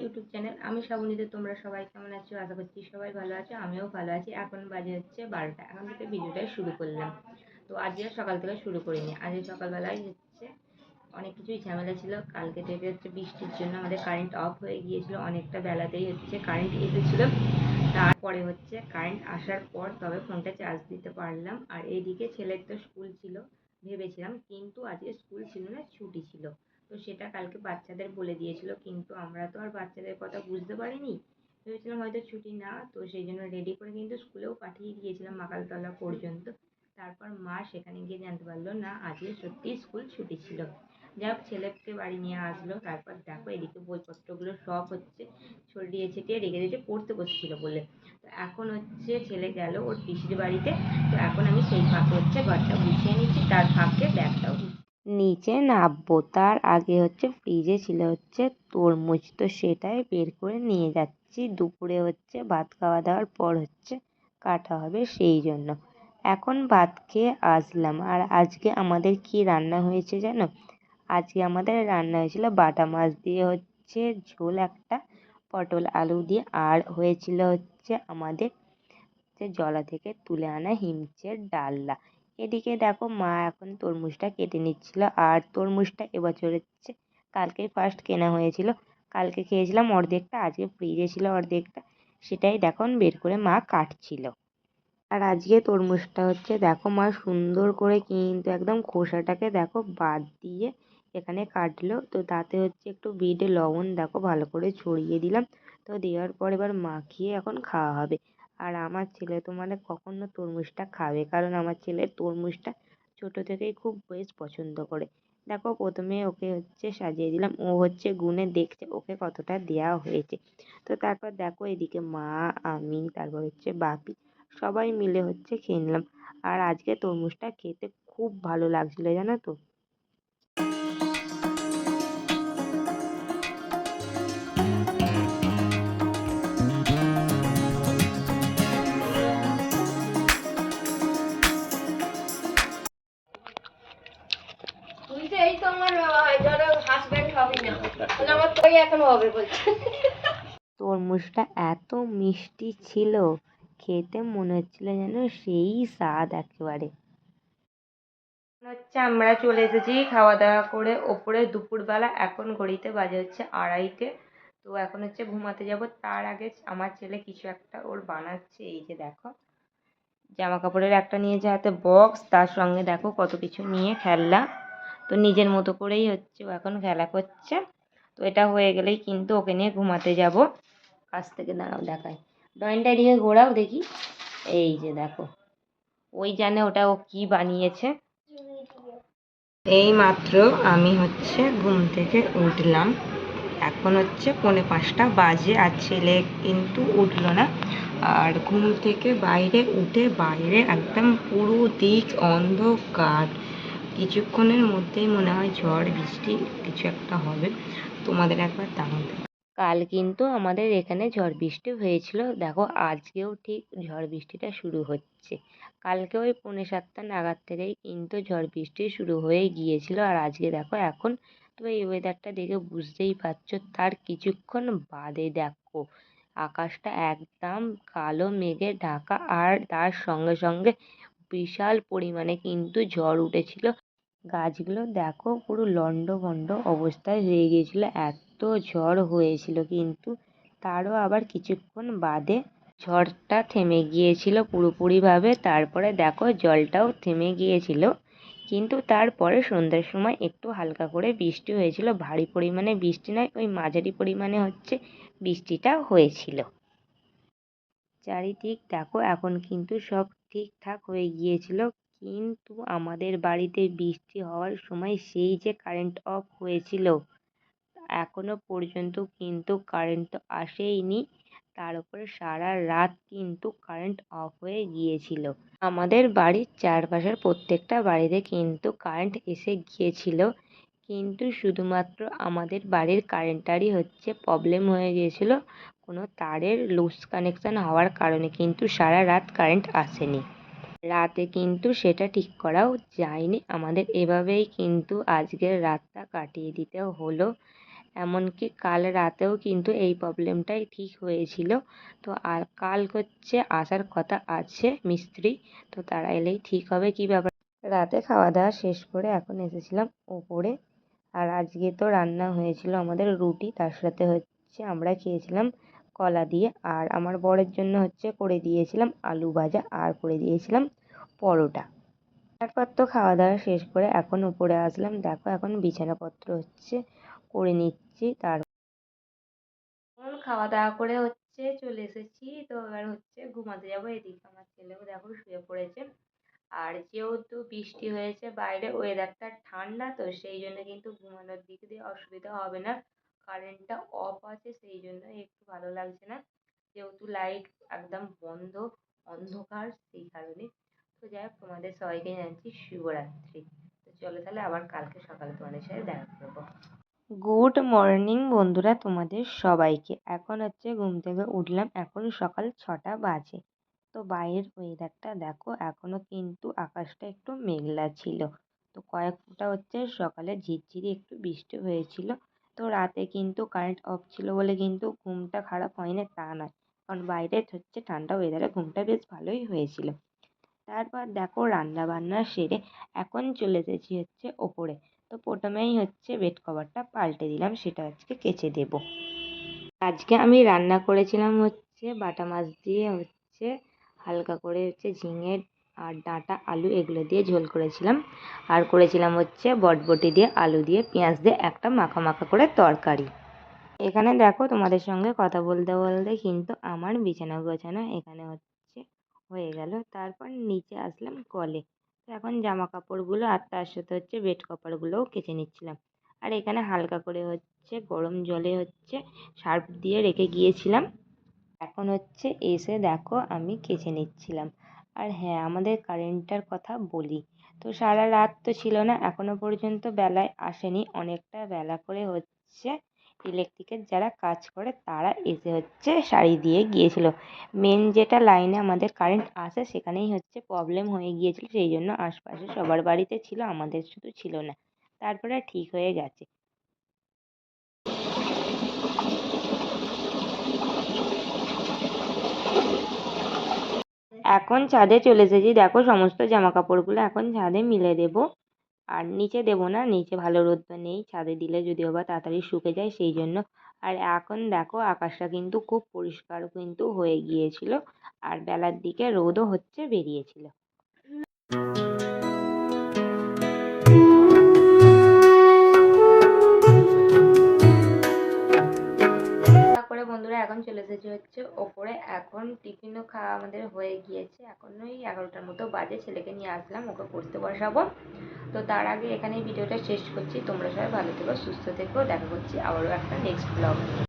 YouTube channel. আমি শ্রাবণীতে। তোমরা সবাই কেমন আছো? আশা করছি সবাই ভালো আছো, আমিও ভালো আছি। এখন বাজে হচ্ছে 12টা। এখন থেকে ভিডিওটা শুরু করলাম। তো আজকে সকাল থেকে শুরু করিনি, আজকে সকালবেলায় হচ্ছে অনেক কিছুই ঝামেলা ছিল। কালকে থেকে হচ্ছে বৃষ্টির জন্য আমাদের কারেন্ট অফ হয়ে গিয়েছিল, অনেকটা বেলাতেই হচ্ছে কারেন্ট এসেছিল। তারপরে হচ্ছে কারেন্ট আসার পর তবে ফোনটা চার্জ দিতে পারলাম। আর এইদিকে ছেলের তো স্কুল ছিল ভেবেছিলাম, কিন্তু আজকে স্কুল ছিল না, ছুটি ছিল। তো সেটা কালকে বাচ্চাদের বলে দিয়েছিল, কিন্তু আমরা তো আর বাচ্চাদের কথা বুঝতে পারিনি। ভেবেছিলাম হয়তো ছুটি না, তো সেই জন্য রেডি করে কিন্তু স্কুলেও পাঠিয়ে দিয়েছিলাম মাকালতলা পর্যন্ত। তারপর মা সেখানে গিয়ে জানতে পারলো না, আজকে সত্যি স্কুল ছুটি ছিল। যাই হোক, ছেলেকে বাড়ি নিয়ে আসলো। তারপর দেখো এদিকে বইপত্রগুলো সব হচ্ছে ছড়িয়ে ছিটিয়ে রেখে দিয়েছে, পড়তে বসছিল বলে। তো এখন হচ্ছে ছেলে গেল ওর পিসির বাড়িতে। তো এখন আমি সেই ফাঁকে হচ্ছে ঘরটা গুছিয়ে নিচ্ছি, তার ফাঁকে ব্যাগটাও নিচে নামবো। তার আগে হচ্ছে ফ্রিজে ছিল হচ্ছে তরমুজ, তো সেটাই বের করে নিয়ে যাচ্ছি। দুপুরে হচ্ছে ভাত খাওয়া দাওয়ার পর হচ্ছে কাটা হবে, সেই জন্য এখন ভাত খেয়ে আসলাম। আর আজকে আমাদের কি রান্না হয়েছে জানো? আজকে আমাদের রান্না হয়েছিল বাটা মাছ দিয়ে হচ্ছে ঝোল একটা, পটল আলু দিয়ে, আর হয়েছিল হচ্ছে আমাদের জলা থেকে তুলে আনা হিমচের ডালনা। এদিকে দেখো মা এখন তরমুজটা কেটে নিচ্ছিল। আর তরমুজটা এবছর হচ্ছে কালকেই ফার্স্ট কেনা হয়েছিল, কালকে খেয়েছিলাম অর্ধেকটা, আজকে ফ্রিজে ছিল অর্ধেকটা, সেটাই দেখো বের করে মা কাটছিল। আর আজকে তরমুজটা হচ্ছে দেখো মা সুন্দর করে কিন্তু একদম খোসাটাকে দেখো বাদ দিয়ে এখানে কাটলো। তো তাতে হচ্ছে একটু বিটে লবণ দেখো ভালো করে ছড়িয়ে দিলাম। তো দেওয়ার পর এবার মাখিয়ে এখন খাওয়া হবে। আর আমার ছেলে তো মানে কখনো তরমুজটা খাবে, কারণ আমার ছেলে তরমুজটা ছোট থেকেই খুব বেশ পছন্দ করে। দেখো প্রথমে ওকে হচ্ছে সাজিয়ে দিলাম, ও হচ্ছে গুনে দেখছে ওকে কতটা দেওয়া হয়েছে। তো তারপর দেখো এদিকে মা, আমি, তারপর হচ্ছে বাপি সবাই মিলে হচ্ছে খেয়ে নিলাম। আর আজকে তরমুজটা খেতে খুব ভালো লাগছিল জানো তো। তুই তো এই তো আমার হাজবেন্ড হবি না, আমার তো এখন হবে বলছে। তরমুজটা এত মিষ্টি ছিল, খেতে মনে হচ্ছিল যেন সেই স্বাদ একেবারে। হচ্ছে আমরা চলে এসেছি খাওয়া দাওয়া করে ওপরে দুপুরবেলা। এখন ঘড়িতে বাজে হচ্ছে 2:30। তো এখন হচ্ছে ঘুমাতে যাব। তার আগে আমার ছেলে কিছু একটা ওর বানাচ্ছে, এই যে দেখো জামা কাপড়ের একটা নিয়েছে হাতে বক্স, তার সঙ্গে দেখো কত কিছু নিয়ে খেলনা। তো নিজের মতো করেই হচ্ছে ও এখন খেলা করছে। তো এটা হয়ে গেলেই কিন্তু ওকে নিয়ে ঘুমাতে যাব। কাছ থেকে দাঁড়াও দেখায়, ড্রয়িংটা এদিকে ঘোরাও দেখি। এই যে দেখো, ওই জানে ওটা ও কি বানিয়েছে। এই মাত্র আমি হচ্ছে ঘুম থেকে উঠলাম, এখন হচ্ছে 4:45 বাজে। আর ছেলে কিন্তু উঠলো না। আর ঘুম থেকে বাইরে উঠে বাইরে একদম পুরো দিক অন্ধকার। কিছুক্ষণের মধ্যেই মনে হয় ঝড় বৃষ্টি কিছু একটা হবে। তোমাদের একবার দাঁড়াও। কাল কিন্তু আমাদের এখানে ঝড় বৃষ্টি হয়েছিল, দেখো আজকেও ঠিক ঝড় বৃষ্টিটা শুরু হচ্ছে। কালকে ওই 6:45 নাগাদ থেকেই কিন্তু ঝড় বৃষ্টি শুরু হয়ে গিয়েছিল। আর আজকে দেখো এখন তো এই ওয়েদারটা দেখে বুঝতেই পারছো, তার কিছুক্ষণ বাদে দেখো আকাশটা একদম কালো মেঘে ঢাকা। আর তার সঙ্গে সঙ্গে বিশাল পরিমাণে কিন্তু ঝড় উঠেছিল। গাছগুলো দেখো পুরো লণ্ডভণ্ড অবস্থায় হয়ে গিয়েছিল, এত ঝড় হয়েছিল। কিন্তু তারও আবার কিছুক্ষণ বাদে ঝড়টা থেমে গিয়েছিল পুরোপুরিভাবে। তারপরে দেখো জলটাও থেমে গিয়েছিল, কিন্তু তারপরে সন্ধ্যার সময় একটু হালকা করে বৃষ্টি হয়েছিল। ভারী পরিমাণে বৃষ্টি নয়, ওই মাঝারি পরিমাণে হচ্ছে বৃষ্টিটা হয়েছিল। চারিদিক দেখো এখন কিন্তু সব ঠিকঠাক হয়ে গিয়েছিল, কিন্তু আমাদের বাড়িতে বৃষ্টি হওয়ার সময় সেই যে কারেন্ট অফ হয়েছিল, এখনো পর্যন্ত কিন্তু কারেন্ট তো আসেইনি। তার উপরে সারা রাত কিন্তু কারেন্ট অফ হয়ে গিয়েছিল। আমাদের বাড়ির চারপাশের প্রত্যেকটা বাড়িতে কিন্তু কারেন্ট এসে গিয়েছিল, কিন্তু শুধুমাত্র আমাদের বাড়ির কারেন্টটারই হচ্ছে প্রবলেম হয়ে গিয়েছিল, কোনো তারের লুজ কানেকশান হওয়ার কারণে কিন্তু সারা রাত কারেন্ট আসেনি। রাতে কিন্তু সেটা ঠিক করাও যায়নি আমাদের, এভাবেই কিন্তু আজকের রাতটা কাটিয়ে দিতে হলো। এমনকি কাল রাতেও কিন্তু এই প্রবলেমটাই ঠিক হয়েছিল। তো আর কাল হচ্ছে আসার কথা আছে মিস্ত্রি, তো তারা এলেই ঠিক হবে কী ব্যাপার। রাতে খাওয়া দাওয়া শেষ করে এখন এসেছিলাম ওপরে। আর আজকে তো রান্না হয়েছিল আমাদের রুটি, তার সাথে হচ্ছে আমরা খেয়েছিলাম কলা দিয়ে। আর আমার বরের জন্য হচ্ছে করে দিয়েছিলাম আলু ভাজা আর করে দিয়েছিলাম পরোটা। তারপর তো খাওয়া দাওয়া শেষ করে এখন উপরে আসলাম। দেখো এখন বিছানাপত্র হচ্ছে করে নিচ্ছি। এখন খাওয়া দাওয়া করে হচ্ছে চলে এসেছি, তো এবার হচ্ছে ঘুমাতে যাবো। এদিকে আমার ছেলেও দেখো শুয়ে পড়েছে। আর যেহেতু বৃষ্টি হয়েছে বাইরে, ওয়েদারটা ঠান্ডা, তো সেই জন্য কিন্তু ঘুমানোর দিক দিয়ে অসুবিধা হবে না। কারেন্টটা অফ আছে, সেই জন্য একটু ভালো লাগছে না, যেহেতু লাইট একদম বন্ধ, অন্ধকার, সেই কারণে। তো যাই হোক, তোমাদের সবাইকে জানাচ্ছি শুভরাত্রি। তো চলো তাহলে আবার কালকে সকালে তোমাদের সাথে দেখা করবো। গুড মর্নিং বন্ধুরা, তোমাদের সবাইকে। এখন হচ্ছে ঘুম থেকে উঠলাম, এখন সকাল 6টা বাজে। তো বাইরের ওয়েদারটা দেখো, এখনো কিন্তু আকাশটা একটু মেঘলা ছিল। তো কয়েক ফোঁটা হচ্ছে সকালে ঝিরঝিরি একটু বৃষ্টি হয়েছিল। তো রাতে কিন্তু কারেন্ট অফ ছিল বলে কিন্তু ঘুমটা খারাপ হয়নি তা নয়, কারণ বাইরে হচ্ছে ঠান্ডা ওয়েদারে ঘুমটা বেশ ভালোই হয়েছিল। তারপর দেখো রান্না বান্না সেরে এখন চলে এসেছি হচ্ছে ওপরে। তো প্রথমেই হচ্ছে বেড কভারটা পাল্টে দিলাম, সেটা আজকে কেচে দেব। আজকে আমি রান্না করেছিলাম হচ্ছে বাটা মাছ দিয়ে হচ্ছে হালকা করে হচ্ছে ঝিঙে আর ডাঁটা আলু এগুলো দিয়ে ঝোল করেছিলাম। আর করেছিলাম হচ্ছে বটবটি দিয়ে আলু দিয়ে পেঁয়াজ দিয়ে একটা মাখা মাখা করে তরকারি। এখানে দেখো তোমাদের সঙ্গে কথা বলতে বলতে কিন্তু আমার বিছানা গোছানো এখানে হচ্ছে হয়ে গেল। তারপর নিচে আসলাম কলে। তো এখন জামা কাপড়গুলো আর তার সাথে হচ্ছে বেড কভারগুলোও কেচে নিচ্ছিলাম। আর এখানে হালকা করে হচ্ছে গরম জলে হচ্ছে সার্ফ দিয়ে রেখে গিয়েছিলাম। এখন হচ্ছে এসে দেখো আমি কেচে নিচ্ছিলাম। আর হ্যাঁ, আমাদের কারেন্টটার কথা বলি। তো সারা রাত তো ছিল না, এখনো পর্যন্ত বেলায় আসেনি। অনেকটা বেলা করে হচ্ছে ইলেকট্রিকের যারা কাজ করে তারা এসে হচ্ছে সারিয়ে দিয়ে গিয়েছিল। মেন যেটা লাইনে আমাদের কারেন্ট আসে সেখানেই হচ্ছে প্রবলেম হয়ে গিয়েছিল, সেই জন্য আশপাশে সবার বাড়িতে ছিল, আমাদের শুধু ছিল না। তারপরে ঠিক হয়ে গেছে। এখন ছাদে চলে এসেছি, দেখো সমস্ত জামা কাপড়গুলো এখন ছাদে মিলে দেবো। আর নিচে দেবো না, নিচে ভালো রোদ নেই, ছাদে দিলে যদিও বা তাড়াতাড়ি শুকে যায়, সেই জন্য। আর এখন দেখো আকাশটা কিন্তু খুব পরিষ্কার কিন্তু হয়ে গিয়েছিল, আর বেলার দিকে রোদও হচ্ছে বেরিয়েছিল। তারপরে বন্ধুরা এখন চলে এসেছি হচ্ছে ওপরে। এখন টিফিনও খাওয়া আমাদের হয়ে গিয়েছে, এখন ওই 11টার মতো বাজে। ছেলেকে নিয়ে আসলাম, ওকে পড়তে বসাবো। তো তার আগে এখানে ভিডিওটা শেষ করছি। তোমরা সবাই ভালো থেকো, সুস্থ থেকো। দেখা করছি আবারও একটা নেক্সট ব্লগ নিয়ে।